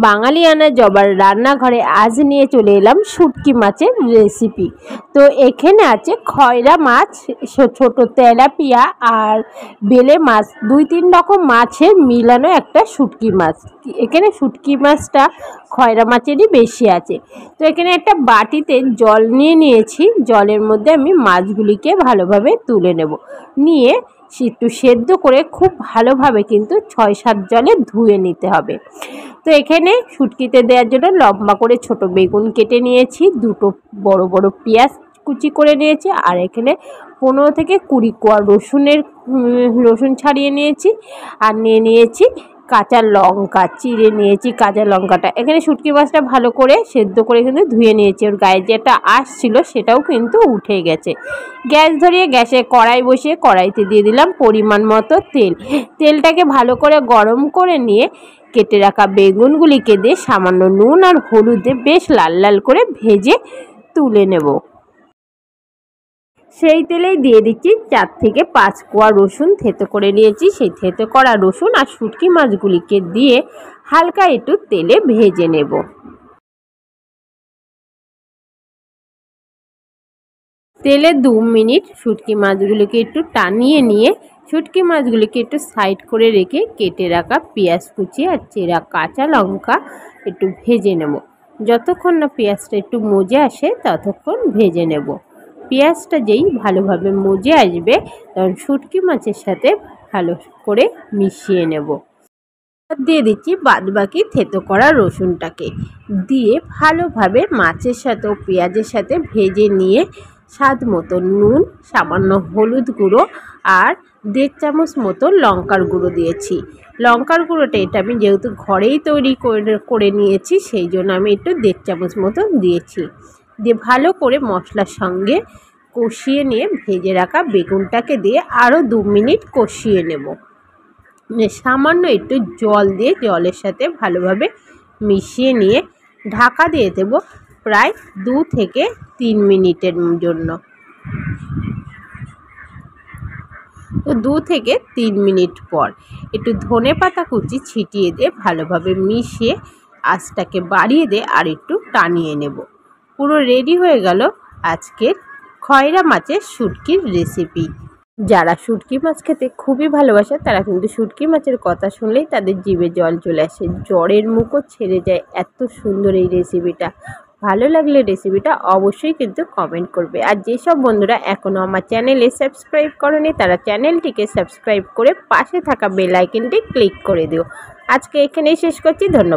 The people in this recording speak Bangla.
বাঙালিয়ানা জবার রান্নাঘরে আজ নিয়ে চলে এলাম শুটকি মাছের রেসিপি। তো এখানে আছে খয়রা মাছ, ছোট তেলাপিয়া আর বেলে মাছ, 2-3 রকম মাছের মিলানো একটা শুটকি মাছ। এখানে শুটকি মাছটা খয়রা মাছেরই বেশি আছে। তো এখানে একটা বাটিতে জল নিয়ে নিয়েছি, জলের মধ্যে আমি মাছগুলিকে ভালোভাবে তুলে নেব। নিয়ে একটু সেদ্ধ করে খুব ভালোভাবে কিন্তু 6-7 জলে ধুয়ে নিতে হবে। তো এখানে শুটকিতে দেওয়ার জন্য লম্বা করে ছোট বেগুন কেটে নিয়েছি, 2টো বড় বড় পেঁয়াজ কুচি করে নিয়েছি, আর এখানে 15 থেকে 20 কোয়া রসুন ছাড়িয়ে নিয়েছি, আর নিয়ে নিয়েছি কাঁচা লঙ্কা, চিড়ে নিয়েছি কাঁচা লঙ্কাটা। এখানে শুটকি মাছটা ভালো করে সেদ্ধ করে কিন্তু ধুয়ে নিয়েছি, ওর গায়ে যেটা আসছিল সেটাও কিন্তু উঠে গেছে। গ্যাস ধরিয়ে গ্যাসে কড়াই বসিয়ে কড়াইতে দিয়ে দিলাম পরিমাণ মতো তেল। তেলটাকে ভালো করে গরম করে নিয়ে কেটে রাখা বেগুনগুলিকে দিয়ে সামান্য নুন আর হলুদ দিয়ে বেশ লাল লাল করে ভেজে তুলে নেব। সেই তেলেই দিয়ে দিচ্ছি 4 থেকে 5 কোয়া রসুন থেতো করে নিয়েছি। সেই থেতো করা রসুন আর শুটকি মাছগুলিকে দিয়ে হালকা একটু তেলে ভেজে নেব। তেলে 2 মিনিট শুটকি মাছগুলিকে একটু টানিয়ে নিয়ে শুটকি মাছগুলিকে একটু সাইড করে রেখে কেটে রাখা পেঁয়াজ কুচি আর চেরা কাঁচা লঙ্কা একটু ভেজে নেব। যতক্ষণ না পেঁয়াজটা একটু মজে আসে ততক্ষণ ভেজে নেব। পেঁয়াজটা যেই ভালোভাবে মজে আসবে তখন শুটকি মাছের সাথে ভালো করে মিশিয়ে নেব। দিয়ে দিচ্ছি বাদবাকি থেতো করা রসুনটাকে দিয়ে ভালোভাবে মাছের সাথে ও পেঁয়াজের সাথে ভেজে নিয়ে স্বাদ মতো নুন, সামান্য হলুদ গুঁড়ো আর 1.5 চামচ মতো লঙ্কার গুঁড়ো দিয়েছি। লঙ্কার গুঁড়োটা এটা আমি যেহেতু ঘরেই তৈরি করে নিয়েছি সেই জন্য আমি একটু 1.5 চামচ মতো দিয়েছি। দিয়ে ভালো করে মশলার সঙ্গে কষিয়ে নিয়ে ভেজে রাখা বেগুনটাকে দিয়ে আরও 2 মিনিট কষিয়ে নেব। সামান্য একটু জল দিয়ে জলের সাথে ভালোভাবে মিশিয়ে নিয়ে ঢাকা দিয়ে দেব প্রায় 2 থেকে 3 মিনিটের জন্য। তো 2 থেকে 3 মিনিট পর একটু ধনেপাতা কুচি ছিটিয়ে দিয়ে ভালোভাবে মিশিয়ে আঁচটাকে বাড়িয়ে দিয়ে আর একটু টানিয়ে নেব। পুরো রেডি হয়ে গেল আজকের খয়রা মাছের শুটকির রেসিপি। যারা শুটকি মাছ খেতে খুবই ভালোবাসে তারা কিন্তু শুটকি মাছের কথা শুনলেই তাদের জিভে জল চলে আসে, জ্বরের মুখও ছেড়ে যায়। এত সুন্দর এই রেসিপিটা। ভালো লাগলে রেসিপিটা অবশ্যই কিন্তু কমেন্ট করবে। আর যেসব বন্ধুরা এখনও আমার চ্যানেলে সাবস্ক্রাইব করেনি তারা চ্যানেলটিকে সাবস্ক্রাইব করে পাশে থাকা বেল আইকনটি ক্লিক করে দিও। আজকে এখানেই শেষ করছি। ধন্যবাদ।